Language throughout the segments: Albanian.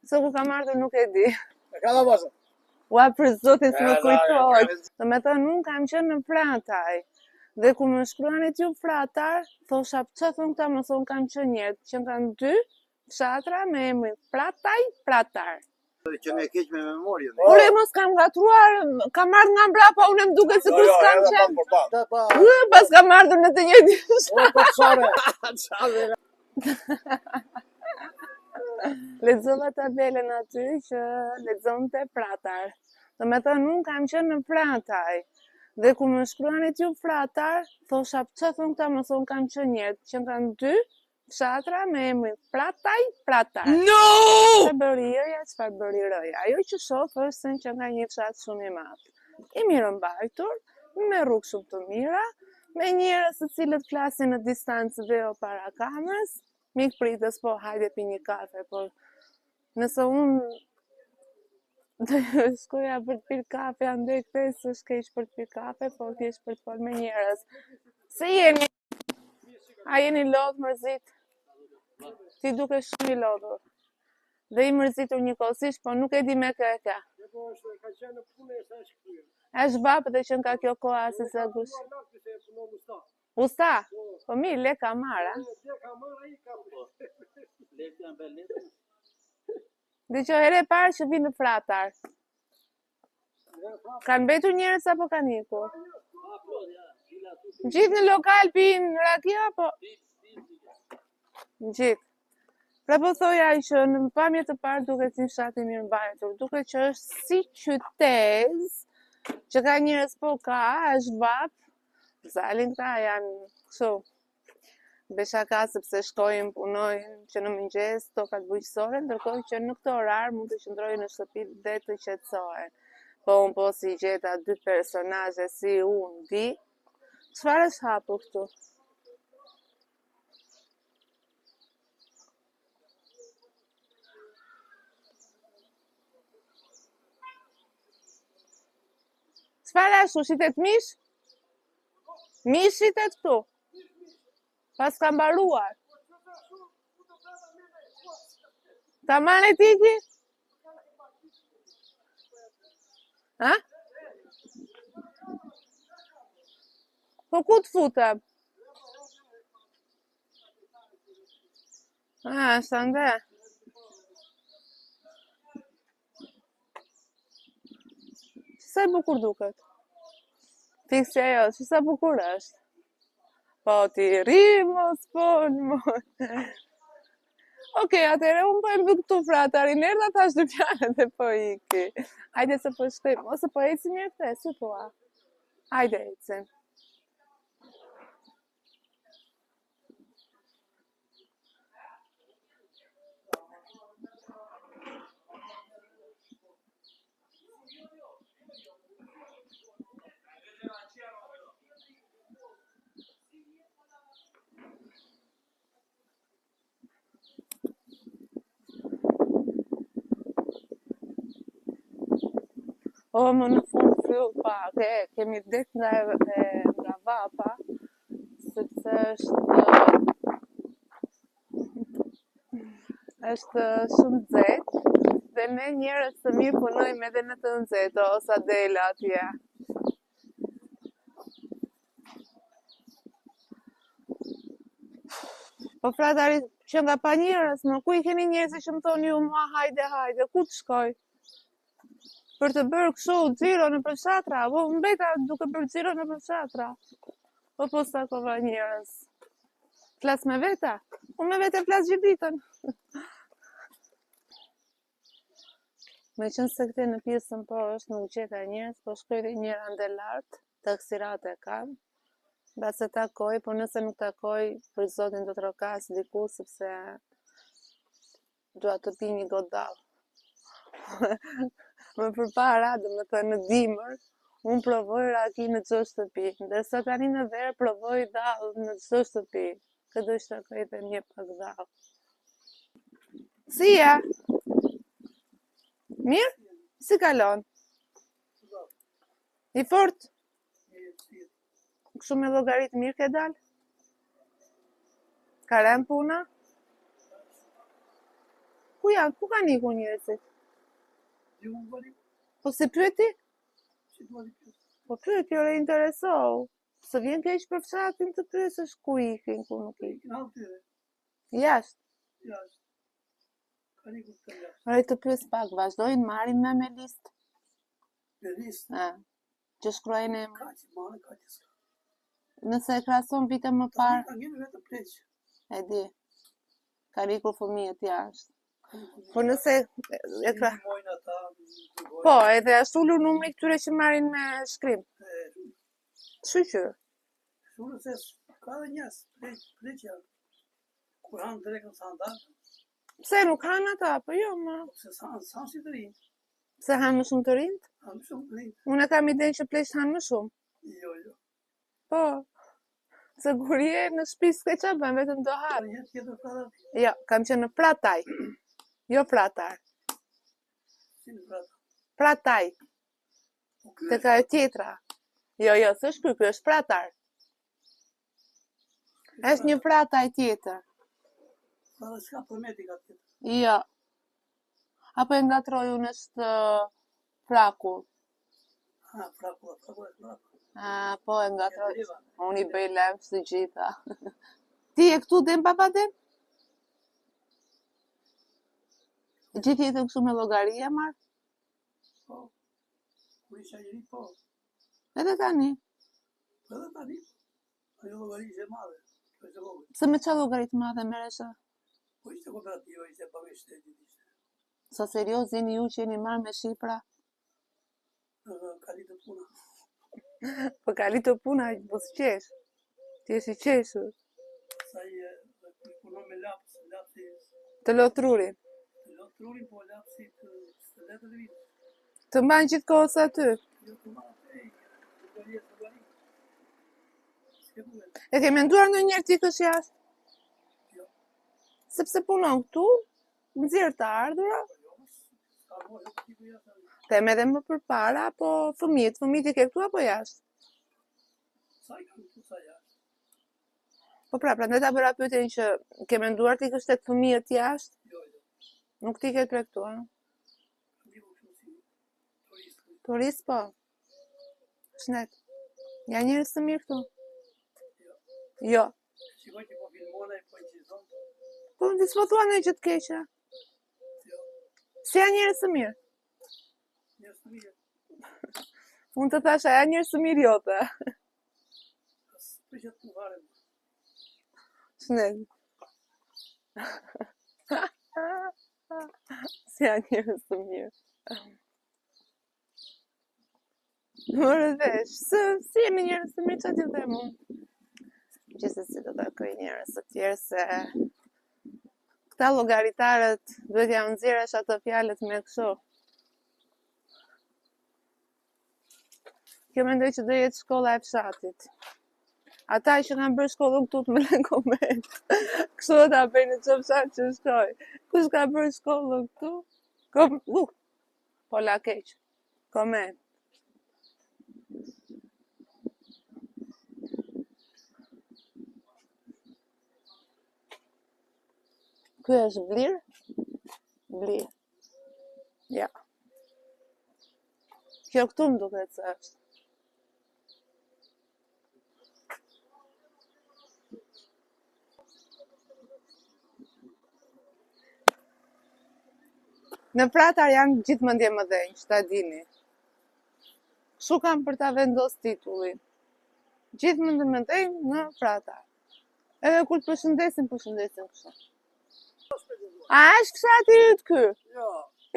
Se ku kam ardhur nuk e di. E ka dha pasë? Ua për zotin s'më kujtohet. Do me thënë unë kam qenë në Prataj. Dhe ku më shkruanit ju Pratar, thosha që thonë këta më thonë kam qenë njerë, që kanë 2 fshatra me emrin Prataj, Pratar. Që ne keq me memorje. Ure mos kam gatruar, kam ardhur nga mbrapa, unë më duket sikur s'kam qenë. Pas kam ardhur në të njëjtin Çfarë? Lexova tabelën aty që lexonte Pratar. Do me thënë unë kam qenë në Prataj. Dhe ku më shkruanit ju Pratar, thosha që thonë këta më thonë kam qenë njerë, që kanë 2 fshatra me emrin Prataj, Pratar. No! Çfarë bëri Iria, çfarë bëri Roja. Ajo që shoh është që nga një fshat shumë i madh. I mirë mbajtur, me rrugë shumë të mira, me njerëz të cilët flasin në distancë dhe jo para kamerës, mik pritës, po hajde pi një kafe, po nëse unë shkoja për të pirë kafe, andej këtej së shkeq për të pirë kafe, po thjesht për të folë me njerëz. Se jeni? A jeni lodh mërzit? Ti duke shumë i lodhur. Dhe i mërzitur njëkohësisht, po nuk e di me kë e ka. Është babë dhe që nga kjo koha si se gush. Usta? Po mirë, le ka marra. Dhe që here parë që vinë në Pratar. Kanë betur njerëz apo kanë ikur? Gjithë në lokal pinë rakia, apo? Gjithë. Pra po thoja që në pamje të parë duket si fshati mirë mbajtur, duket që është si qytet që ka njerëz, po ka, është vap. Zalin këta janë kështu. Beshaka sepse shkojnë, punojnë që në mëngjes tokat bujqësore, ndërkohë që në këtë orar mund të qëndrojnë në shtëpi dhe të qetësohen. Po unë po si gjeta 2 personazhe si unë di, çfarë është hapur këtu? Çfarë ashtu, shitet mish? Mish shitet këtu? Pas ka mbaruar. Ta manë e tiki? Ha? Po ku të futem? Është ande. Sa e bukur duket? Fiksi ajo, që sa bukur është? Po ti ri mos mos. Okej, atëre unë po e mbyll këtu Fratarin, erdha thash 2 fjalë dhe po iki. Hajde se po shkojmë, ose po ecim mirë këtë, si thua? Hajde ecim. O, më në fund fryll pak, kemi dek nga vapa, sepse është shumë nxehtë, dhe ne njerëz të mirë punojmë edhe në të nxehtë, ose Adela atje. Po Fratari, që nga pa njerëz, më ku i keni njerëz që më thoni ju mua hajde, ku të shkoj? Për të bërë kështu xhiro në përfshatra, po mbeta duke bërë xhiro në përfshatra. Po posta kova njerëz. Flas me veta? Unë me vete flas gjithë ditën. Me qënë se këte në pjesën po është nuk gjeta njerëz, po shkoj dhe njëra ande lartë, taksirat e kam. Base takoj, po nëse nuk takoj, për zotin do të rokas diku, sepse dua të pi një godall. Më përpara, dhe me thënë në dimër, unë provoj raki në çdo shtëpi, ndërsa tani në verë provoj dall në çdo shtëpi. Këtë do shtakoj dhe një pak dall. Si ja? Mirë? Si kalon? I fort? Kështu me llogarit mirë ke dal? Ka rënë puna? Ku ku janë? Ku kanë ikur njerëzit? Po se pyeti? Po pyeti, ore interesou. Se vjen keq për fshatin të pyesësh ku ikin, ku nuk ikin. Jashtë. Ore të pyes pak, vazhdojnë marrin me listë? Me listë? Që shkruajnë Ka që marrë, ka që s'ka. Nëse e krahason vite më parë, Ka njënë vetë pleq. e di. Kanë ikur fëmijët jashtë. Po nëse e kra... Po, edhe ashtu ulur numri këtyre që marrin me shkrim. Shqyqyr. Shumë se ka dhe njës, pleqja. Kur hanë drekën sa ndarë. Pse nuk hanë ata, po jo, ma. Se sa si të rinë. Pse hanë më shumë të rinjt? Hanë më shumë të rinë. Unë kam idenë që pleqt hanë më shumë. Jo. Po. Se kur je në shtëpi s'ke qa bën, vetëm do hanë. Jetë tjetër pratar. Jo, kam qenë në Prataj. Jo pratar. Si në pratar. Prataj. Te ka e tjetra. Jo, s'është ky është pratar. Është një prataj tjetër. Pra dhe s'ka përmeti ka tjetër. Jo. Apo e ngatroj unë është Fraku. Fraku është Fraku. Po e ngatroj. Unë i bëj lëmë së gjitha. Ti e këtu dem papa dem? Gjithë jetën kështu me llogaria marr? Po. Kur isha njëri, po. Edhe tani? Edhe tani. Ajo llogari ishte madhe. Se me qa llogarit madhe merresha? Po ishte kooperativa, ishte pamë shtetit ishte. Sa serios jeni ju që jeni marrë me Shqipra? Kali të puna. Po kali të puna, po s'qesh. Ti je i qeshur. Sa i punon me lapsi. Të lotrurin. Trurin po lapsi të letër e vitë. Të mbanë gjithë kohës aty? Jo të mbanë, llogari. E ke menduar ndonjëherë ti kësh jashtë? Jo. Sepse punon këtu, nxjerr të ardhura. Them edhe më përpara, po fëmijët i ke këtu apo jashtë? Sa i kam këtu, sa jashtë. Po pra, prandaj ta bëra pyetjen që ke menduar ti kësh tek fëmijët jashtë? Jo. Nuk ti ke për këtu, a? Turist, po. Shnet. Ja njerëz të mirë këtu? Jo. Shikoj që po filmona e po qizon. Po në s'po thua në gjë të keqe. Jo. Si janë njerëz të mirë? Njerëz të mirë. Unë të thasha, janë njerëz të mirë jote. Prishet të varem. Shnet. Si janë njerëz të mirë. Morë vesh, si jemi njerëz të mirë që t'ju them unë. Gjithsesi do takoj njerëz të tjerë se këta llogaritarët duhet ja nxjerrësh ato fjalët me kështu. Kjo mendoj që do jetë shkolla e fshatit. Ata që kanë bërë shkollën këtu të më lënë koment. Kështu do ta bëjnë në çfarë fshat që shkoj. Kush ka bërë shkollën këtu? Po la keq. Koment. Ky është Vlir? Vlir. Ja. Kjo këtu më duket se është. Në Pratar janë gjithë mendje më dhenjë, që ta dini. Kështu kam për ta vendos titullin. Gjithë mendje më dhenjë në Pratar. Edhe kur të përshëndesin kështu. A është fshati yt ky? Jo.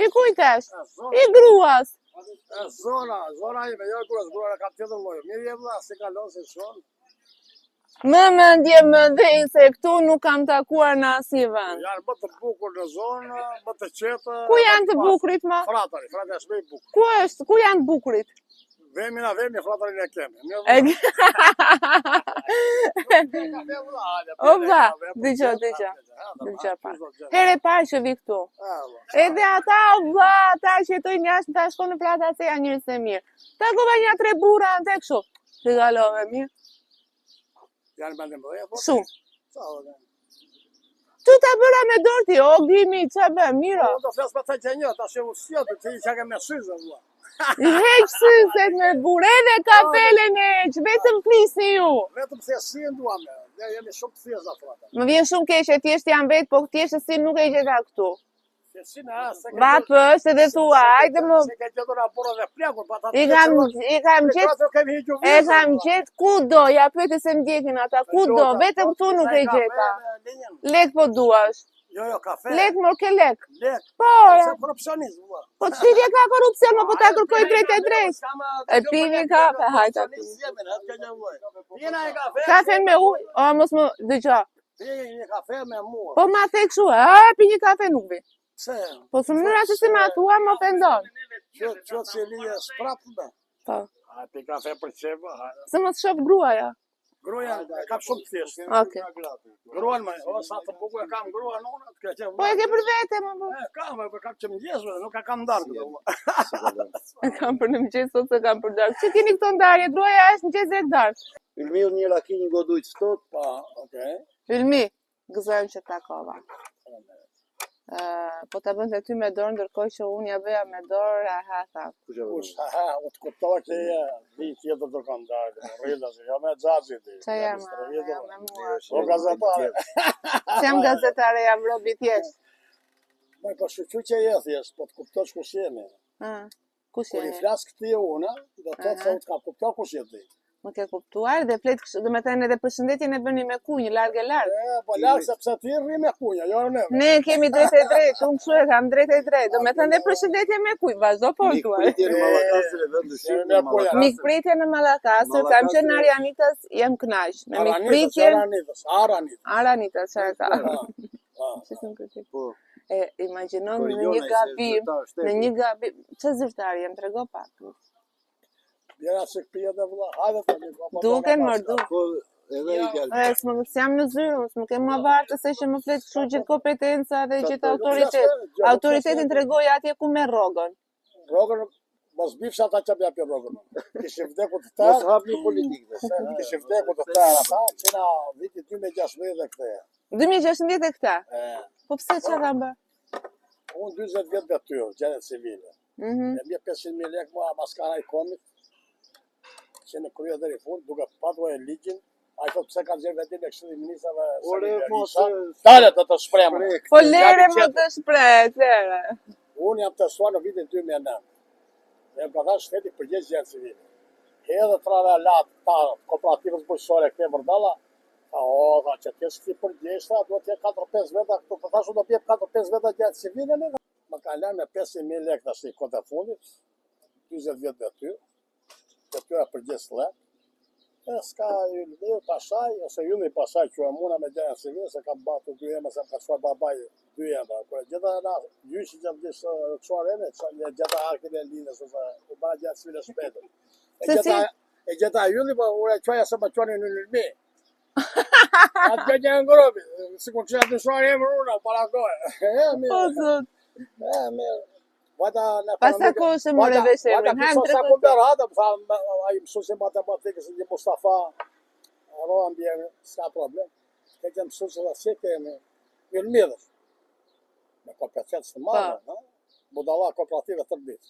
I kujt është? I gruas. Zona ime, jo gruas ka tjetër lloj. Mirë je vlla, se kalon se shon. Më mendje më dhej se këtu nuk kam takuar në asnjë vend. Janë më të bukur në zonë, më të qetë. Ku janë të bukurit më? Fratari është më i bukur. Ku është? Ku janë të bukurit? Vemi, fratarin e kemi. O vlla, dëgjoj pa. Herë e parë që vi këtu. Edhe ata vlla, ata që jetojnë jashtë, ta shkon në Pratar se janë njerëz të mirë. Takova një 3 burra ande kështu. Ti kalove mirë. Janë bande më, po. Shumë. Tu ta bëra me dorë ti, o grimi, qa bë, mira. Unë do flasë për të që një, ta shë u sjëtë, të i që ke me syzë, vua. I heq syzet me burë, edhe kapelen e heq, vetëm flisni ju. Vetëm se si në duam, ne jemi shumë të thjesht frate. Më vjen shumë keq e thjesht jam vetë, po thjesht si nuk e gjeta këtu. Si na, se ke... Vapë është edhe thua, hajde më... Se ke gjetur aporë dhe plekur, pa ta të I kam gjetë kudo, ja pyeti se m'djekin ata, kudo, vetëm këtu nuk e gjeta. Lek po duash. Jo, kafe. Lek mor ke lek. Lek. Po, Se korupcionizm, vua. po të shqitje ka korupcion, më po ta kërkoj drejt e drejt. E pini kafe, hajta. Pina e kafe. Kafe me ujë, o mos më dëgjo. Pini një kafe me mua. Po ma thek shu, pi një kafe nuk vi. Pse? Po së mënyra se si ma thua, më ofendon. Qëtë si lije sprapë dhe. Po. A pi kafe për qepë, Se mos shof gruaja. Gruja e kam shumë të thjeshtë. Okej. Gruan me, o sa të buku e kam gruan unë, të ka qenë. Po e ke për vete, më po. Kam, e kam që më gjesme, nuk e kam ndarë këtë. E kam për në mëgjes, sot se kam për darkë. Që keni këto ndarje, gruaja është mëgjes e darkë. Ylmir një laki një godujt stot. Pa, okej. Ylmi, gëzojmë që takova. Po ta bënte ty me dorë, ndërkohë që unë ja bëja me dorë, ha. Kush, u të kuptova që di tjetër të kam darë, rrida që jam e gjaxi ti. Qa jam me mua. O gazetare. Se jam gazetare, jam robi thjesht. Më po shqyqy që je thjesht, po të kuptosh kush jemi. Kush Kur i jemi? flas këti unë, do të thotë se u të ka kuptuar kush je ti. Më ke kuptuar dhe flet, do me thënë edhe përshëndetjen e bëni me kunjë, larg e larg. Po larg sepse ti rri me kunja, jo ne. Ne kemi drejt e drejt, unë kështu e kam drejt e drejt. Do me thënë dhe përshëndetje me kunjë, vazhdo po tuaj. Mikpritje në Mallakasër e vend Shqipëri. Mikpritje në Mallakasër, kam qenë në Aranitas, jam kënaq. Me mikpritjen Aranitas, çfarë ka? Ç'sem këtë? Po. E imagjinon në një gabim, ç'e zyrtar jam, trego pak. Jera se këpia dhe vëlla, hajde të një. Duken mër, Po, edhe i gjalë. S'jam në zyrë, s'më ke më vartë se që më fletë kështu gjithë kompetenca dhe gjithë autoritet. Autoritetin të regoj atje ku me rogën. Rogën, mos bifsh ata që bja për rogën. Kishë vdeku të tërë. Mos hap një politikë. Kishë vdeku të tërë, ata, që na viti 2016 dhe këte. 2016 e këta? Po pse që kam bë? Unë 20 vjetë dhe tyrë, gjenet civile. E mje 500.000 lek mua maskara i komit, që në krye dhe i fund, duke patru e ligjin, a i thot pëse ka gjerë vetin e kështu i ministrave Tale të të shpremë. Po lere më të shpret, lere. Unë jam testuar në vitin 2009. Dhe më ka tha shteti përgjegjë gjerë civile. Edhe trave latë ta kooperativës bujqësore këte vërdalla, tha që t'jesë këti përgjegjështa, do t'je 4-5 veta, këtu të thashu do t'jep 4-5 veta gjerë civile, më ka lënë me 500.000 lek të ashtë i kote fundit, 20 vjetë dhe ty, të tyra përgjegjës lek, e s'ka Ylmi pasaj, ose Ylmi pasaj që e muna me gjerë civile, se kam batu 2 jeme, se më ka qëfar babaj 2 jeme, kërë gjitha na, gjyshi që më disë qëfar eme, që gjitha arkin e linës, ose u ba gjerë civile shpetër. E gjitha Ylmi, po ure qoja se më qoni në Ylmi. Atë që një ngrobi, si kur që atë në shuar eme runa, para kohë. Po zot. Mirë. Pasa kohë se more vesh e mërën, hajmë Sa ku bërë hata, më tha, a i mësusin matematikës, një Mustafa, roa mbjerë, s'ka problem. Ke që mësusin dhe si kemi, Ylmidhës, me kompetencë të madhe, budala kooperative të rbitë.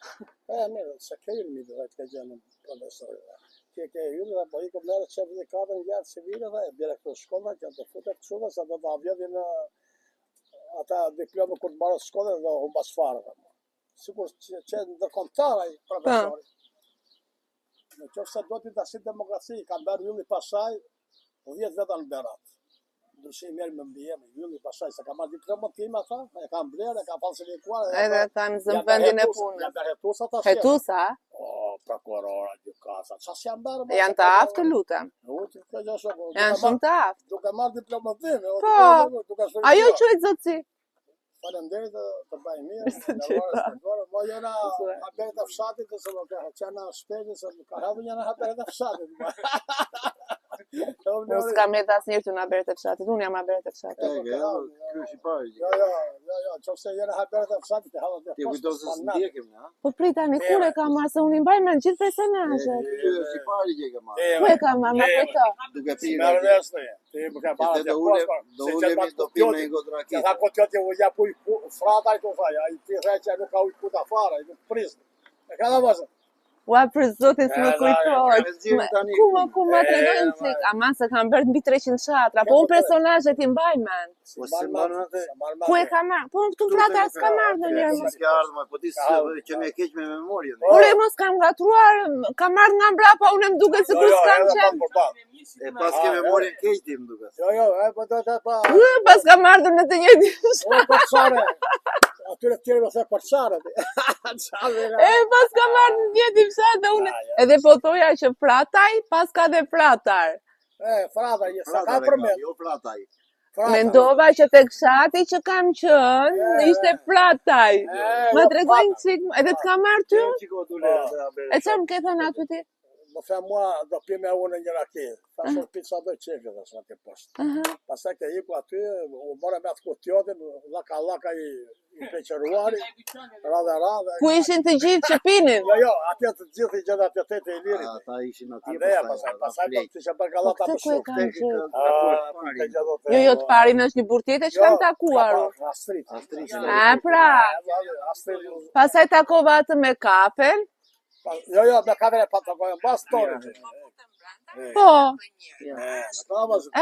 Mirë, se ke Ylmidhës, dhe ke gjenë profesorë. Ke Ylmidhës, po i kom nërë që vëzë katër një gjerë civile, dhe bjerë këtë shkolla, që të futet të shumë, se do të avjedhin ata diplomë kur të marrë shkolla dhe humba sfarë. Sikur që ndërkombëtar ai profesori. Në qoftë se do t'i dashi demokraci, ka bërë Ylli pasaj 10 veta në Berat. Ndryshe i merr me mbijem, Ylli pasaj se ka marrë diplomën tim ata, e kanë blerë, e kanë falsifikuar. Edhe kanë zënë vendin e punës. Janë bërë hetusa ata. Hetusa? O, prokurora, gjykata, çfarë janë bërë? Janë të aftë, lutem. Janë shumë të aftë. Duke marrë diplomën tim. Po, ajo quhet zotësi. Faleminderit të bëj mirë, mo jena haberit e fshatit, se më ka qena shpejtë, se më ka habu njëna haberit e fshatit. Unë s'kam jetë asnjëherë ty në Haberet e Fshatit, unë jam Haberet e Fshatit. Ky është i pari. Jo, nëse jeni Haberet e Fshatit, e hallë Ti kujton se s'ndjekim, ha? Po pritani, kur e kam marrë se unë i mbaj mend gjithë personazhet. Ky është i pari që e ke marrë. Ku e kam marrë, ma kujto. Duke Si pirë. merë vesë, ti më ka parë Do ulemi do pimë një gotë Që rakete. tha kotjoti u jap ujë frata i të thaj, ai ti thaj që nuk ka ujë kuta fare, ai nuk pris. E ka dhavazë. Ua, për zotin s'më kujtoj. Ku ma tregojnë flik, ama se kam bërë mbi 300 shatra, po unë personazhet i mbaj mend. Po si mbanë atë? Ku e kam marrë? Po këtu frata s'ka marrë ndonjëherë. S'ke ardhur, po ti që më keq me memorien. Ore mos kam gatruar, kam marrë nga mbrapa, unë më duket sikur s'kam qenë. E pas ke memorien keq ti më duket. Jo, po do të pa. Pas kam ardhur në të njëjtin. O përçare. Atyre të tjerë më thë përçare. E pas kam ardhur në të njëjtin fshat dhe unë edhe po thoja që frataj, pas ka dhe fratar. Frata, sa ka përmet. Jo frataj. Mendova që tek fshati që kam qenë ishte frataj. Më tregojnë çik, edhe të kam marrë ty? E çfarë më ke thënë aty ti? Më the mua do pime unë një rakete. Tash pizza do çeke tash atë poshtë. Pastaj ke iku aty, u mora me atë kotjotin, llaka i peqëruari. Radha. Ku ishin të gjithë që pinin? Jo, atje të gjithë i gjatë atje te i lirit. Ata ishin atje. Pastaj do të isha bërë gallata më shumë. Jo, të parin është një burr tjetër që kam takuar. Astrid. Pra. Pastaj takova atë me kafen. Jo, me kafen e patakojën bastonin. Po.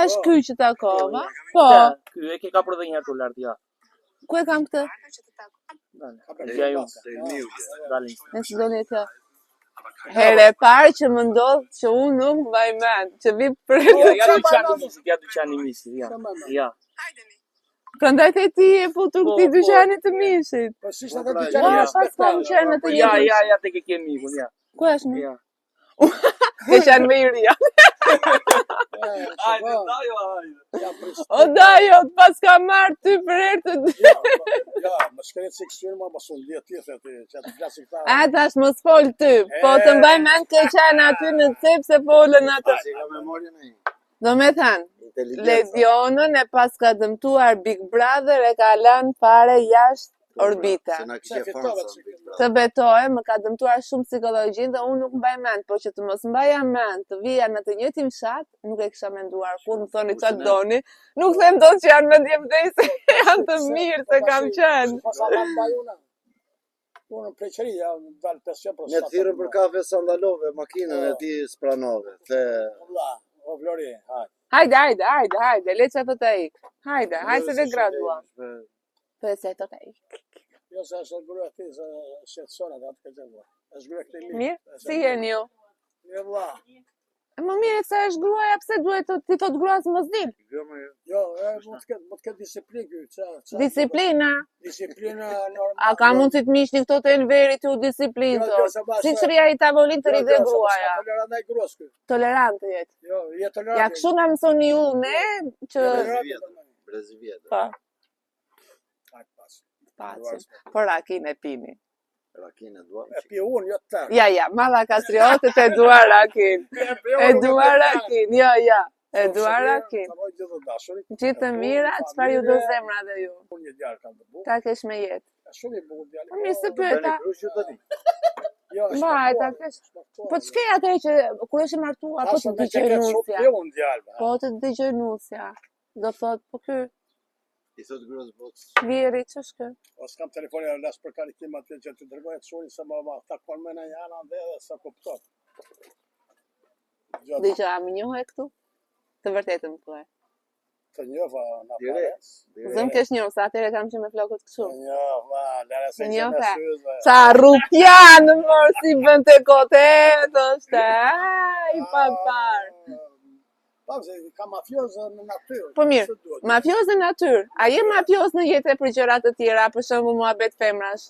Është ky që takova? Po. Ky e ke kapur edhe një herë tu lart, ja. Ku e kam këtë? Ja ju. Dalin. Nëse do një të. Herë e parë që më ndodh që unë nuk mbaj mend, që vi për Ja dyqani misit, ja. Ja. Prandaj te ti e futur këtij dyqani të mishit. Po si ishte atë dyqani? Pas kam qenë në të njëjtin. Ja, te ke mikun, ja. Ku është më? Ja. Ke qenë me Iria. Hajde, dajo. O dajo, pas kam marrë ty për herë të Ja, më shkret se kështu më mos u ndjet ti se ti që të flasim këta. A tash mos fol ty, po të mbaj mend ke qenë aty në cep se folën atë. Si ka memorien ai? Do me thënë, Ledionën e pas ka dëmtuar Big Brother e ka lënë fare jashtë orbita. Se na kishte fansa. Të betoj, më ka dëmtuar shumë psikologjinë dhe unë nuk mbaj mend, po që të mos mbaja mend, të vija në të njëjtin fshat, nuk e kisha menduar kur më thoni çfarë doni. Nuk them dot që janë mendje vdesje, janë të mirë se kam qenë. Po sa më bajuna. Unë preqëri, ja, dalë 500%. Ne thirrëm për kafe sandalove makinën e ti spranove. Se O Flori, Hajde, le që të ik. Hajde se dhe graduam. Po se të ik. Jo, se është grua ti, se shqetësona dhe atë këtë gjë. Është grua këtë Mirë, si jeni ju? Jo, vlla. Më mirë se është gruaja, pse duhet ti thot gruas mos dil? Jo, mund të ketë disiplinë ky, Disiplina. Disiplina normale. A ka mundësi të mishni këto të enverit u disiplinë to? Si çria i tavolinë të rridhe gruaja. Tolerante ai gruas ky. Tolerante jetë. Jo, je tolerante. Ja kështu na mësoni ju ne që Brezivjet. po. Pas. Por rakin e pini. Rakin e duam. E pi unë, jo të. Ja, malla kastriotët e dua rakin. E dua rakin, jo. E dua rakin. Gjithë të mira, çfarë ju do zemra dhe ju? Unë një djalë kam të bukur. Ta kesh me jetë. Shumë i bukur djalë. Po mirë se pyeta. Jo, Mbaj, ta kesh. Po ç'ke atë që kur është martuar, po të dëgjoj nusja. Po të dëgjoj nusja. Do thot, po ky I thot gruas bots. Vjeri, ç'është kë? O s'kam telefonin e las për kalikim atë që të dërgoj të shuri se më takon me në janë ande dhe sa kupton. Dëgjoj, a më njohë këtu? Të vërtetën thuaj. Të njëfa në pares. Zëm kesh njohë, sa atëre kam që me flokët kështu. Të njëfa, lere se që me syze. Sa rupjanë, mërë, si bën të kotet, është, i paparë. Se ka mafiozë në natyrë. Po mirë, mafiozë në natyrë. A je mafiozë në jetë për gjërat të tjera, për shembull muhabet femrash?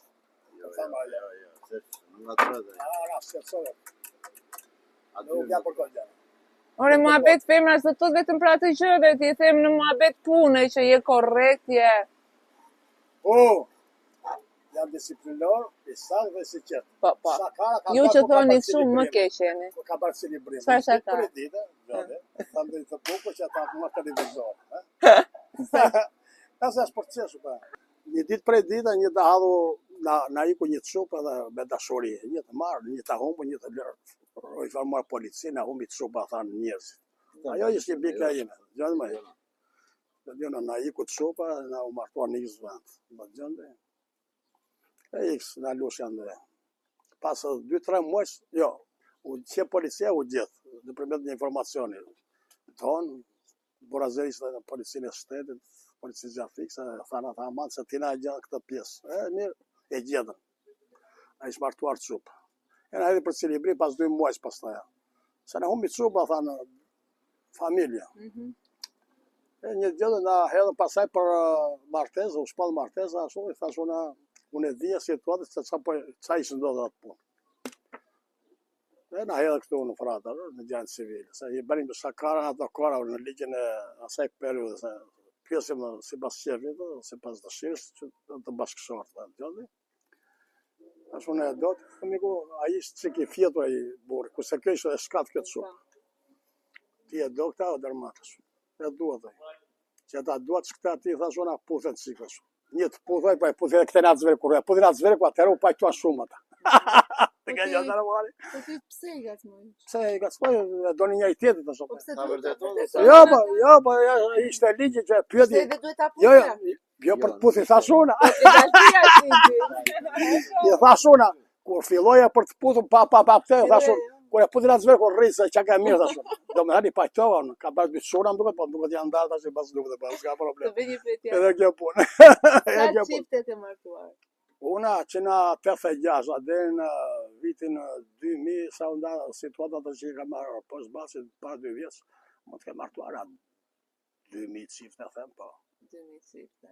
Jo. Në natyrë. Shqetësore. Nuk ja për këtë. Ore, muhabet femrash do të thot vetëm për atë gjëve, ti them në muhabet pune që je korrekt, je. Po. Janë disiplinor, i saktë dhe si qetë. Po. Ju që thoni shumë më keq jeni. Ka bërë cilibrim. Çfarë shaka? Për ditë, thamë të bukur që ata më televizor. Asa është procesu pa. Një ditë për ditë, një të hadhu na iku një çup edhe me dashuri, një të marr, një të humb, një të lër. I informuar policinë, na humbi çupa thanë njerëz. Ajo ishte bika ime, gjallë më. Do dëna na iku çupa, na u martua në Izland. Do gjendë. X na lushan dhe. Pas 2-3 muaj, u që policia u gjetë, nëpërmjet një informacioni. Tonë, burazerisht dhe policinë e shtetit, policisë gjafikse, thanë ata amanë se tina e gjatë këtë pjesë. Mirë, e gjetën. A ishë martuar çupa. E na edhe për cilibri pas 2 muaj pas taja. Se na humbi çupa, thanë, familja. E një gjellë na hedhën pasaj për martezë, u shpallë martezë, ashtu i thashë unë e dhja situatës se qa ishë ndodhë atë punë. E na hedhë këtu në fratë, në gjendë civile. Se i bërim shakarën ato kora në ligjën e asaj periudë, se pjesim si pas qefit, si pas dëshirës, që të bashkëshortë. Ashtu në e do të, miku, a ishtë që ki fjetu e i burë, ku se kjo ishte e shkatë këtë shumë. Ti e do këta o dërmatës, e duhet e. Që ata duhet që këta ti thashtu na puthet si kështu. Një të puthoj, pa e puthet e këte nga të zverë, kur e puthet nga të zverë, ku atëherë u pajtua shumë ata. Të ka gjë të rëmari. Po ti pse i gacmoj? Pse i gacmoj, do një njëri tjetër të shumë. Jo, po, ishte ligji që pyeti. Se edhe duhet ta puthja. Jo për të puthi, thashuna. E dashia ti. I thashuna, kur filloja për të puthur pa këtë, thashun, kur e puthi nga të zverë, kur rrisë, që ka mirë, thashun. Do me hani pajtova, ka bërë bitëshuna, më duket, po duket janë ndarë, tash i pas duket e pas, s'ka problem. Të bëni për tja. Edhe kjo punë. Sa çiftet e martuar? Una që na 86, dhe në vitin 2000, sa u nda situatat që i ka marrë poshtë basit para 2 vjeç, më të ke martuar atë 2000 çifte, them po. 2000 çifte.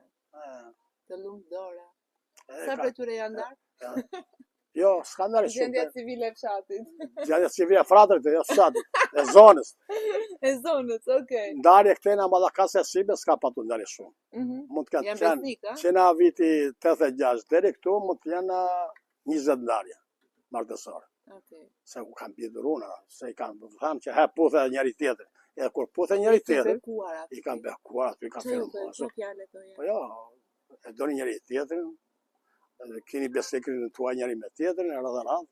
Të lumë dora. Sa për tyre janë ndarë? Jo, s'ka ndarë shumë. Gjendja civile e fshatit. Gjendja civile e fratërit, jo fshatit, e zonës. E zonës, okej. Ndarje këtena Mallakase Sibe s'ka patu ndarje shumë. Mund të Janë ketë besnik, a? që na viti 86 deri këtu mund të janë 20 ndarje martësore. Se u kanë bjedur una, se i kanë thamë që puthe njëri tjetër. E kur puthe njëri tjetër, i kanë bekuar aty, i kanë filmuar. Po jo, e doni njëri tjetër, keni besikrin në tua njëri me tjetërin, e radhe radhe.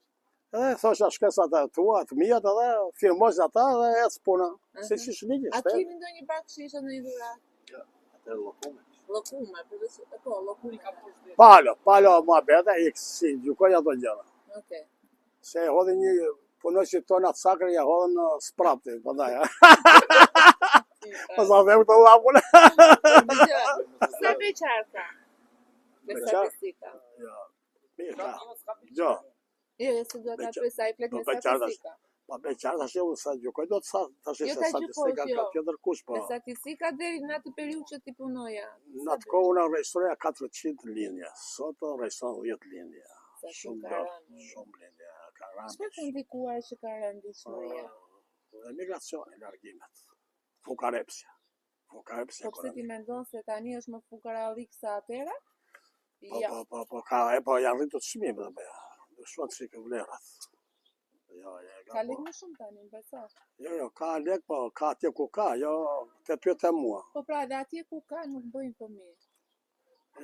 Edhe thosha shkesa të tua, të mijat edhe, firmojsh ata edhe e të puna. Si shish ligjë, A kemi ndonjë bakshishe në i dhurat? Atër lokume. Lokume, po, lokume ka pushtet. Palo ma bete, i kësi, gjukoj ato gjëra. Se e hodhin një punojshit tonë atë sakër, ja hodhin sprapti, përdaj. Po sa vem të lapun. Sa beqarka? Me statistika. Mirë, gjo. Jo, se duhet ta pyes sa i plek me statistika. Pa beqarë, tash jo sa gjukoj, do të sa, tash se statistika ka tjetër kush, po. Me statistika deri në atë periudhë që ti punoja. Në atë kohë unë regjistroja 400 linja, sot regjistron 10 linja. Shumë linja, ka rënë. Çfarë ka ndikuar që ka rënë diçmoja? Emigracioni, largimet. Fukarepsja. Po pse ti mendon se tani është më fukarallik sa atëra? Po, janë rritur çmimet apo ja. Shumë të shikë vlerat. Ka lek më shumë tani, më beso? Jo, ka lek, po, ka atje ku ka, jo, të pyet e mua. Po pra, dhe atje ku ka nuk bëjnë fëmijë.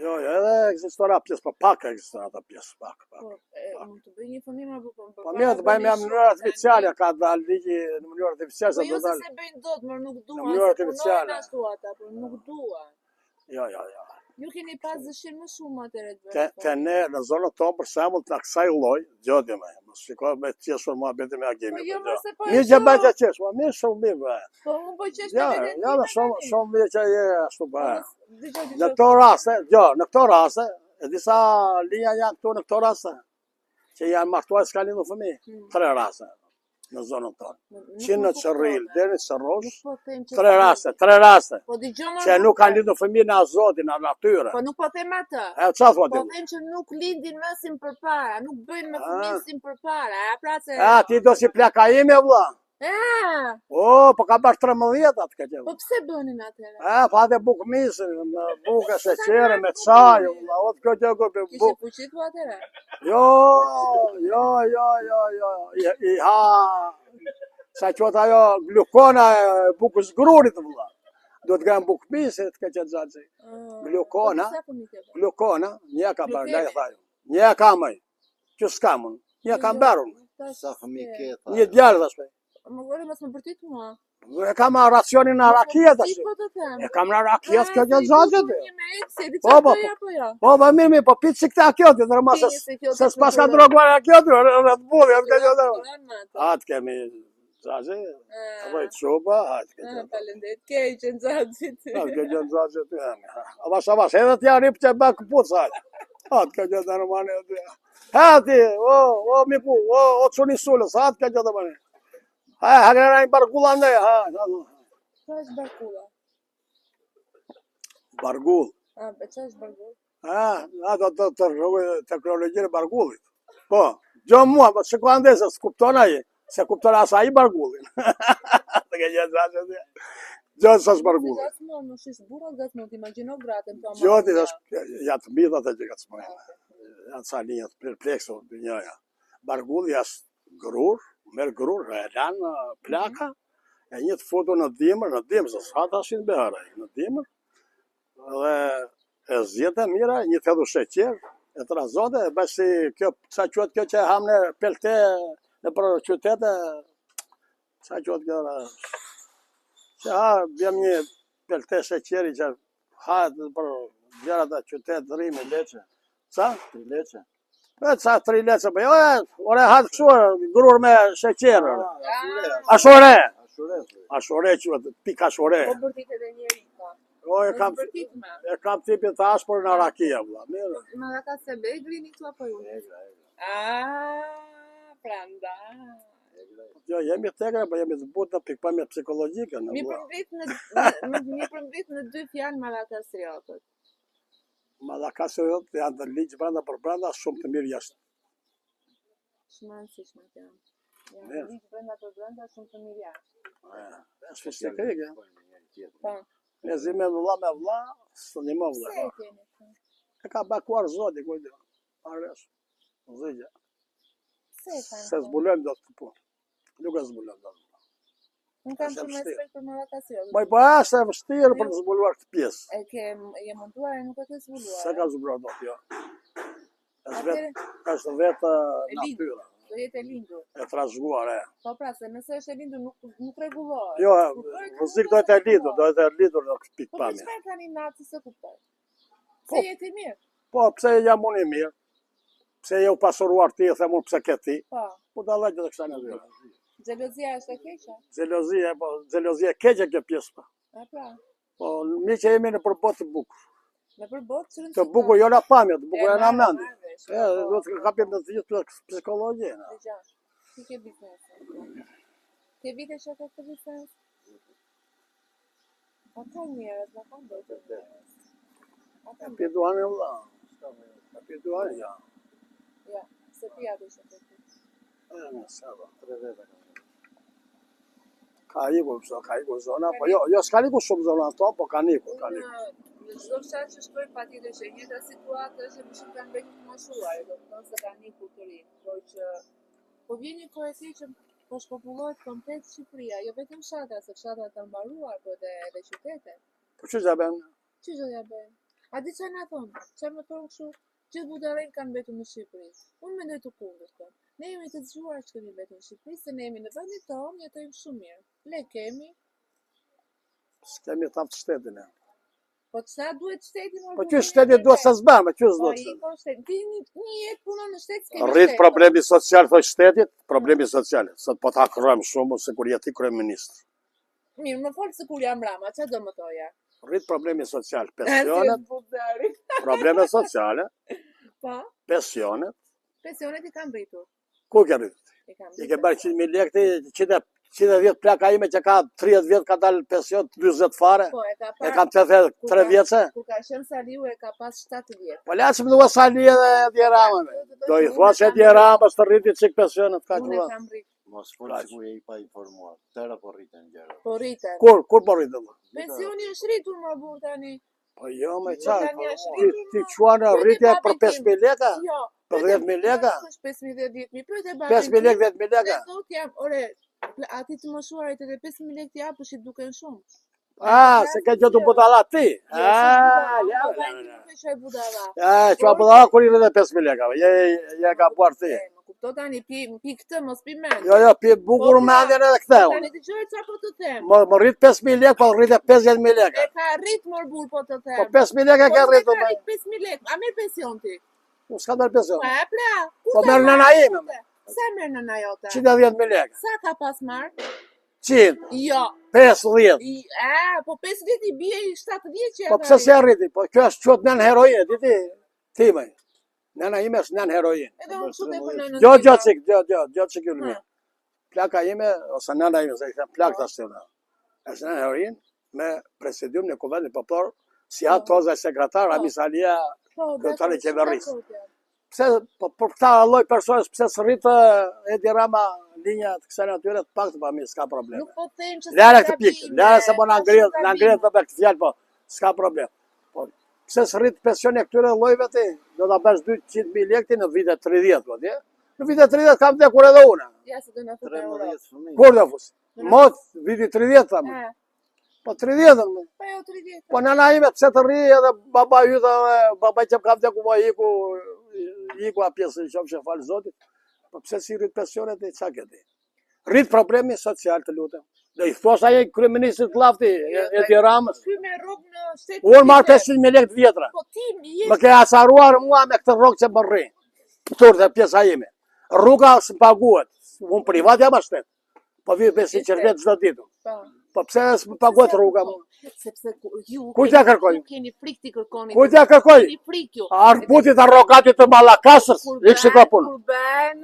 Jo, edhe ekzistora pjesë, po pak ekzistora ata pjesë, pak. Po, mund të bëjnë një fëmijë më bëjnë. Po mirë, të bëjmë në mënyrë artificiale, ka dalë ligji në mënyrë artificiale. Po jo se bëjnë dot, më nuk duan, në mënyrë artificiale. Ashtu ata, por nuk duan. Jo. Ju keni pas dëshirë më shumë atëre të bëjmë. Te ne në zonën tonë për shembull të kësaj lloj, gjodi më. Mos shikoj me qeshur muhabeti me agemi. Po jo, mëse po. Mirë që bëj të qesh, po mirë shumë mirë. Po unë po qesh me vetë. Ja, shumë mirë që je ashtu bëj. Në këto raste, disa linja janë këtu në këto raste, që janë martuar s'ka lindur fëmijë. 3 raste në zonën tonë. Që në Çerril deri në Çerrosh, 3 raste. Që nuk kanë lindur fëmijë në azotin, në natyrë. Po nuk po them atë. Çfarë thua ti? Po them që nuk lindin më si përpara, nuk bëjnë më fëmijë si përpara. Pra se ti do si plaka ime vëlla. O, po ka bash 13 atë ka qenë. Po pse bënin atëherë? Fate bukë misë, bukë sheqere me çaj, o kjo gjë Kishte bukë. fuqi tu atëherë? Jo. I ha. Sa qot ajo glukona e bukës grurit vëlla. Do të kanë bukë misë të ka qenë xhaxhi. Glukona, glukona, një ka bërë, la e thaj. Një ka më. Që s'kamun. Një ka bërë. Sa fëmijë ke tha. Një djalë tash. Më gore mos më përtit mua. E kam racionin në rakia tash. Po të them. E kam në rakia kjo gjë xhaxhi. Po, Po, mirë, po pitë si këta kjo të dërma se s'pas ka droguar kjo të rrët bulli, atë ka gjë atë kemi xhaxhi, apo i çoba, atë ka gjë. Falendet, keqen xhaxhi. Atë ka gjë xhaxhi të janë. Avash, edhe t'ja rip që bë këpuca. Atë ka gjë normale atë. Hati, o miku, o çuni sulës, atë ka gjë domani. Ha grana bargulla ndaj, Çfarë është bargulla? Bargull. Çfarë është bargull? Ato të rrugë teknologjinë e bargullit. Po, gjo mua, po që ka ndesë, s'kupton aji, se kupton asa i bargullin. Të ke gjithë zashë të gjo të së bargullit. Gacmon, në shishë burra gacmon, t'imagino gratën të Gjo të jatë midha të gjë gacmon. Janë sa linjët perplekso të njëja. Bargulli jasë grur, merë grur, e lanë plaka, e një të foto në dimër, se sa të ashin behara, në dimër, dhe e zjetë e mira, një të edhu sheqer, e të razote, e besi kjo, sa qëtë kjo që ham në pelte në për qytete, sa qëtë kjo, që bjem një pelte sheqeri që hajtë për gjerat e qytetë, rrimi, leqe, sa? 3 leqe. Sa 3 leqe, për jo, ore hajtë kësuar, grur me sheqerë, ashore, pika ashore. Po bërtit edhe njeri, po. E kam tipin të ashpër në rakia, vla. Ma da ka se begri një tu apo ju? Pranda. Jo, jemi tegre, po jemi të butë në pikpamje psikologjike. Mi përmbrit në 2 fjanë Malakasriotët. Malakasriotët janë të ligjë branda për branda, shumë të mirë jashtë. Shmanë si shmanë të janë. Janë ligjë branda për branda, shumë të mirë jashtë. E shë të krejke. Po. Ne zi me vla, së një më vla. Se e keni? E ka bakuar zoti, kujtë. Aresh, zëgja. Se zbulojmë do të punë. Nuk e zbulojmë do të punë. Unë kam shumë respekt për Malakasriotët. Po ashtë e vështirë për të zbuluar këtë pjesë. Je munduar e nuk e ke zbuluar. Se ka zbuluar do të jo. Është vetë natyra. Do jetë e lindur. E trashëguar, e. Po pra, se nëse është e lindur nuk rregullohet. Jo, muzik do jetë e lindur në këtë pikë Po pamje. çfarë tani natë se kuptoj? Se jetë i mirë. Po, pse jam unë i mirë? Pse je u pasuruar ti, e them unë pse ke ti? Po. Po dallaj të kësa në zyra. Xhelozia është e keqe? Xhelozia e keqe kjo pjesë pa. Pra. Po, mi që jemi në përbot të bukur. Në përbot që rëndësishme. Të bukur jo na pamje, të bukur e na mendi. Do të kapim në të gjithë psikologjinë. Dëgjoj. Ti ke biznes. Ke vite që ka këtë biznes? Po ka njerëz, na kanë bërë. Pi duani vëlla. Pi duani ja. Ja, se ti atë që të ti. Në saba, 3 vete. Ka iku zona, po jo s'ka iku shumë zona ato, po ka iku. Në çdo fshat që shkoj patjetër që njëjta situatë është më shumë kanë mbetur të moshuar, do të thonë se kanë ikur të rinj, por që po vjen një kohë që po shpopullohet komplet Shqipëria, jo vetëm fshatra, se fshatrat kanë mbaruar, por edhe qytetet. Po ç'është ja bën? Ç'është do ja bëjmë? A di çfarë na thon? Çfarë më thon kështu? Gjithë budarën kanë mbetur në Shqipëri. Unë mendoj të kundërtën. Ne jemi të zgjuar që kemi mbetur në Shqipëri, se ne jemi në vendin tonë, jetojmë shumë mirë. Le kemi. S'kemi thamë të shtetin e. Po çfarë duhet shteti më? Po që shteti duhet sa s'bën, po që s'duhet. Po shteti, një jetë punon në shtet s'kemi. Rrit problemi social thoj shtetit, problemi social. Sot po ta kërrojmë shumë se kur jeti kryeminist. Mirë, më fol se kur jam Rama, çfarë do më thoja? Rrit problemi social, pensionet. Probleme sociale. Po. Pensionet. Pensionet i kam rritur. Ku ke rritur? I ke bërë 100.000 lekë, 110 plaka ime që ka 30 vjetë ka dalë pension 20 fare. Po, e kam 3 vjetë. Ku ka qenë Saliu e ka pas 7 vjetë. Po lasëm duha Sali edhe Edje Rama. Do i thua që Edje Rama së të rritit qik pensionet ka Unë e kam rritë. Mos folë që e i pa informuar. Tëra po rriten gjera. Po rriten. Kur po rritëm? Pensioni është rritur më burr tani. Po jo me qa, Tani është rritur. ti quanë rritje për 5.000 leka? Jo. Për 10.000 leka? Është 5.000-10.000. Pyet e babën. 5.000 lek, 10.000 leka? Ne thot jam, ore, ati të moshuarit edhe 5.000 lek t'japësh i duken shumë. Se ka gjëtu budala ti? Ja. Qa budala kur i rrëdhe 5.000 leka, ja ka buar ti. Më kupto tani, pi këtë, mos pi mend. Jo, pi bukur mendjen edhe këthe. Tani të gjojë qa po të them. Më rrit 5.000 lek, po rrit 50.000 leka. E ka rrit mor burr po të them. Po 5.000 leka ka rrit. Po 5.000 lek, a merr pension ti? S'ka merr pension. Pra. Po merr nëna ime. Sa merr nëna jote? 110.000 leka. Sa ka pas marr? 100. Jo. 50. Po 50 i bie i 70 që. Po pse se rriti? Po kjo është qot nën heroinë, ti më. Nëna ime është nën heroinë. Edhe unë çu të punoj në. Jo, çik ju më. Plaka ime ose nëna ime, se i them plak tash unë. Është nën heroinë me presidium në Kuvendit Popullor, si toza sekretar Amisalia, kryetari i qeverisë. Pse po për këta lloj personash pse s'rrit Edi Rama linja të kësaj natyre të pak të pamis, s'ka problem. Nuk po them që Lere këtë pikë, lere se po na ngrihet të këtë fjalë, po s'ka problem. Po pse s'rrit pensioni këtyre llojve ti? Do ta bësh 200.000 lekë në vitet 30, po di? Në vitet 30 kam vdekur edhe unë. Ja se do na futë euro. Kur do fus? Mot viti 30 thamë. Po 30. Po jo 30. Po nëna ime pse të rri edhe baba yt, baba që kam vdekur po iku a pjesë që falë Zotit. Po pse si rrit pensionet e qa këti? Rrit problemi social të lutem. Dhe i thosha ai kryeministrit Llafti, Edi Ramës. Ky me rrugë në shtet. Unë marr 500.000 lekë të vjetra. Po ti Më ke asaruar mua me këtë rrugë që më rri. Tur dhe pjesa ime. Rruga s'm paguhet. Unë privat jam ashtet. Po vi me sinqeritet çdo ditë. Po pse s'm paguhet rruga mua? Sepse ju Ku t'ja kërkoj? Keni frikë ti kërkoni. Ku t'ja kërkoj? Keni frikë ju. Arbutit arrogatit të Mallakasës, ikë ka punë.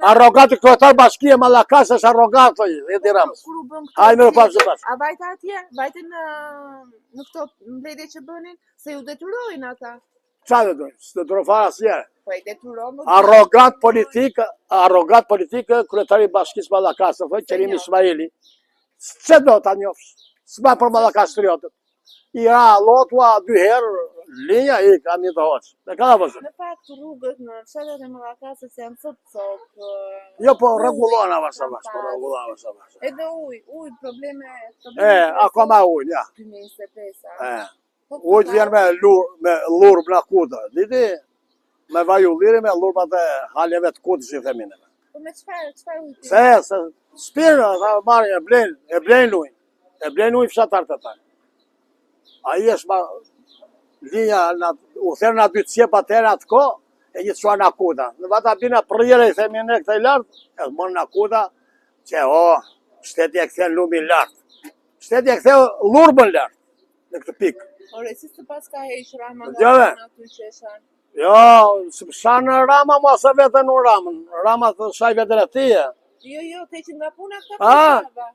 Arrogati kryetar bashkie Mallakasës, arrogant Edi Ramës. Hajde në pasë pas. A vajte atje? Vajte në këto mbledhje që bënin se ju detyrojnë ata. Çfarë do? S'do fara asnjëherë. Po i detyrojnë. Arrogant politik kryetari i bashkisë Mallakasës, Qerim Ismaili. Çe do ta njofsh? S'ma për Mallakasëriotët. I ra lotua 2 herë, linja i kam një të hoqë. Dhe ka da përshë? Në fakt rrugët në fshatet e Mallakasës janë cop. Jo, po regullon avash, po regullon avash. Edhe uj, probleme... Akoma uj, ja. 2025. Ujt vjen me lurë bla kuta, diti? Me vajulliri me lurë të haleve të kutë, si themine. Po me qëfar ujt? Se spirë, marrë, e blenë ujnë. E blenë ujnë fshatar të ta. A i është linja, u thërë nga 2 cjepa të herë atë ko, e gjithë shua nga kuta. Në vata bina prjere i themine këta i lartë, e të mërë nga kuta, që shteti e këthe lumin lartë. Shteti e këthe lurbën lartë, në këtë pikë. Ore, si së pas ka heq Rama nga aty që e shanë? Jo, shanë Rama, mos e vetën unë Ramën. Rama të shaj vetën e tije. Jo, te që nga puna këta përshava.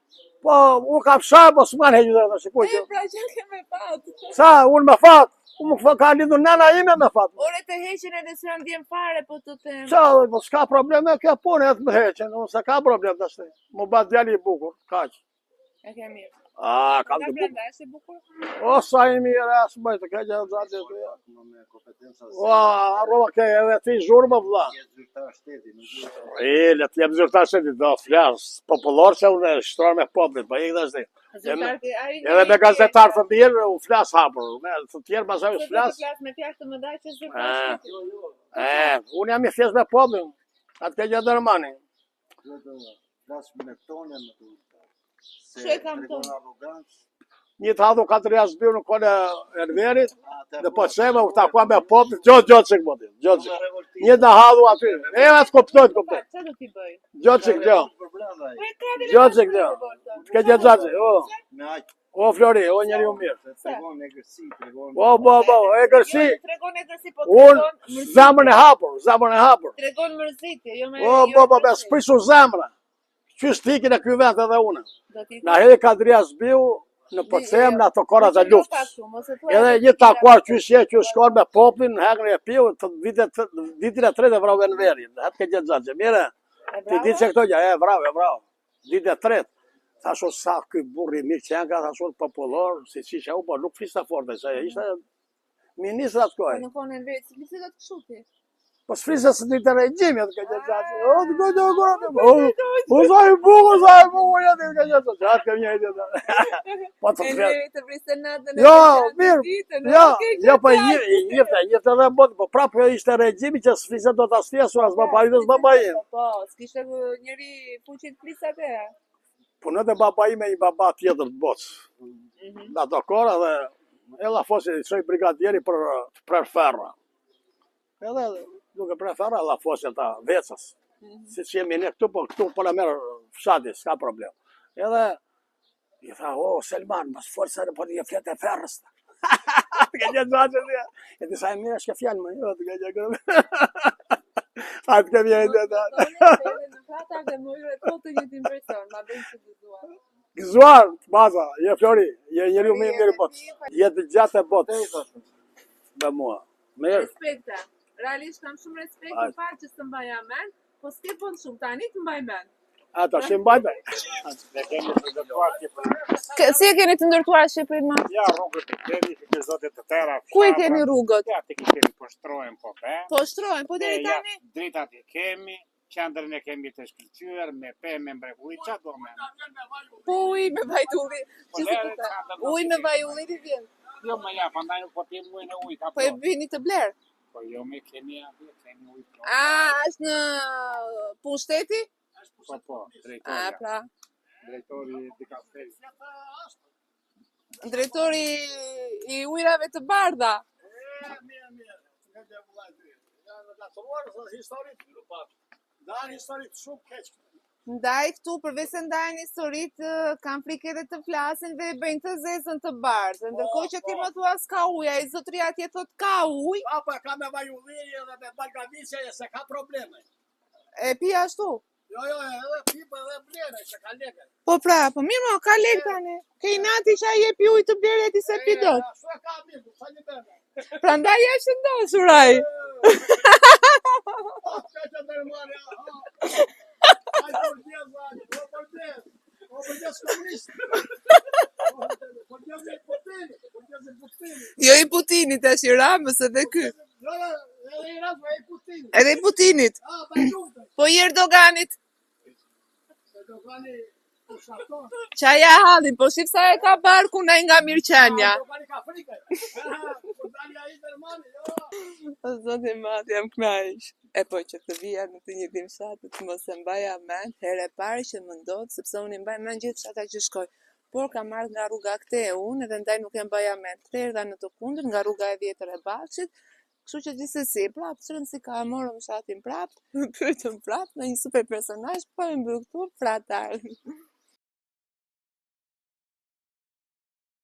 Po, unë kam shaj, po s'man heqë dhe në shikuj që. Pra që ke me fatë. Sa, unë me fatë. Unë ka lidhur nëna ime me fatë. Ore, të heqen edhe së janë djemë fare, po të temë. Qa, po s'ka probleme, kjo punë e të më heqen. Unë se ka problem të shte. Më bat djali i bukur, kaq. E ke mirë. Kam të bukur. Nga është bukur? O, sa i mirë, asë bëjtë, ke gjë të zatë të ja. Arrova ke edhe ti zhurë më vla. Le t'jem zyrtar shtetit, do flasë popullor që unë e shtrojnë me poplit, po i këtë është edhe me gazetar të mirë, u flasë hapur, të tjerë pasaj u flasë. Me flasë të më daj që zyrtar shtetit. Unë jam i fjesë me poplin, atë ke gjë dërmani. Flasë me tonë në të Që e kam tonë? Një të hadhu 4 jasë bërë në kone e në verit, dhe po qëme u takua me poplit, gjotë që këmë të, një të hadhu aty, e atë koptojt. Që do t'i bëj? Gjotë që këtë, ke gjë gjatë, o Flori, o njeri u mirë. E gërsi, unë zamën e hapur. Tregon mërzitje, jo me... Sprishu zamëra, që stikin e këj vend edhe unë. Na hedhe Kadria Zbiu, në pëtësem në ato korat e luftës. Edhe një takuar që shkon me poplin, në hekën e piu, vitin e 3 e vrave në verin. Hëtë ke gjithë gjatë, mire, ti di që këto gjë, bravo. Ditë e tretë, thashu sa ky burri mirë që janë ka thashu popullor, si qisha u, po nuk fliste forte, se ishte ministr atë kohë. Në konën vetë, si fliste atë kështu ti? Po s'fliste së ditë e regjimi, atë ka gjithë gjatë. O, të këtë e kërë, o, sa i bukur, jetë, ka gjithë gjatë, ka një jetë. Po të fletë. Të fliste natën Jo, mirë, jo, po njëfte edhe botë, po prapë ishte regjimi që s'fliste do të astjesu, as babajin, as babajin. Po, s'kishte njëri fuqit fliste atë. Punët e babajin me një baba tjetër të botës. Në ato kora dhe e la fosi qoj brigadjeri për ferra. Edhe duke për ferra la fosi ta vecës. Si që jemi ne këtu, po këtu për e merë fshati, s'ka problem. Edhe i tha, o, Selman, mas forësë po të një fletë e ferrës. Të ka gjithë zaqë të dhja. E të sa e mire shke fjallë më, jo, të ka gjithë kërëm. Atë kemi e të të. Në fata dhe më jure të të një t'impresion, ma bëjnë që gëzuar. Gëzuar, baza, je Flori, je njëri u mirë botë. Je të gjatë e botë. Dhe mua. Respekta. Realisht kam shumë respekt në parë që së mbaj amen, po s'ke bon shumë, tani të mbaj men. Ata, që mbajte. Si e keni të ndërtuar Shqipërinë ma? Ja, rrugët e kemi, që zotit të tëra. Ku i keni rrugët? Ja, të kemi poshtrojnë po pe. Poshtrojnë, po deri tani? Dritat i kemi, qendrën e kemi të shkëllqyër, me pe, me mbrekulli, qa do me? Po uj me vajulli. Uj me vajulli të vjen. Jo, më ja, pandaj nuk po tim ujnë e uj, ka Po e vini të blerë. Po jo, me kemi atë, kemi uj. Është në pushteti? Po, drejtoria. Pra. Drejtori di kasteri. Drejtori i ujrave të bardha. Mirë. Në historit shumë keqë. Ndaj këtu, përveç se ndajnë historitë, kanë frikë edhe të flasin dhe bëjnë të zezën të bardhë. Ndërkohë që ti më thua s'ka uja, i zotëria atje thot ka uj. Apo ka me vajulli edhe me balgavice, se ka probleme. E pi ashtu? Jo, edhe pipa edhe blere, që ka leke. Po pra, po mirë mo, ka lek tani. Ke i nati që a je pi ujë të blere e ti se pi dot. Ashtu e ka mirë, sa një bebe. Pra ndaj e shë ndoshuraj. Jo i Putinit, është i Ramës edhe ky. Edhe i Putinit. Po i Erdoganit. Qaja halin, po shqip sa e ka barku në nga Mirqenja. Zotë matë, jam knajsh. E po që të vija në të një tim shatë, të mos e mbaja men, herë e pari që më ndodhë, sepse unë i mbaj men gjithë shata që shkoj. Por ka marrë nga rruga këte e unë, edhe ndaj nuk e mbaja men. Të erdha në të kundër, nga rruga e vjetër e Balqit, kështu që gjithsesi, prapë, sërën si ka morëm shatin prapë, pyetëm prapë, në një super personazh, po e mbruktur fratar.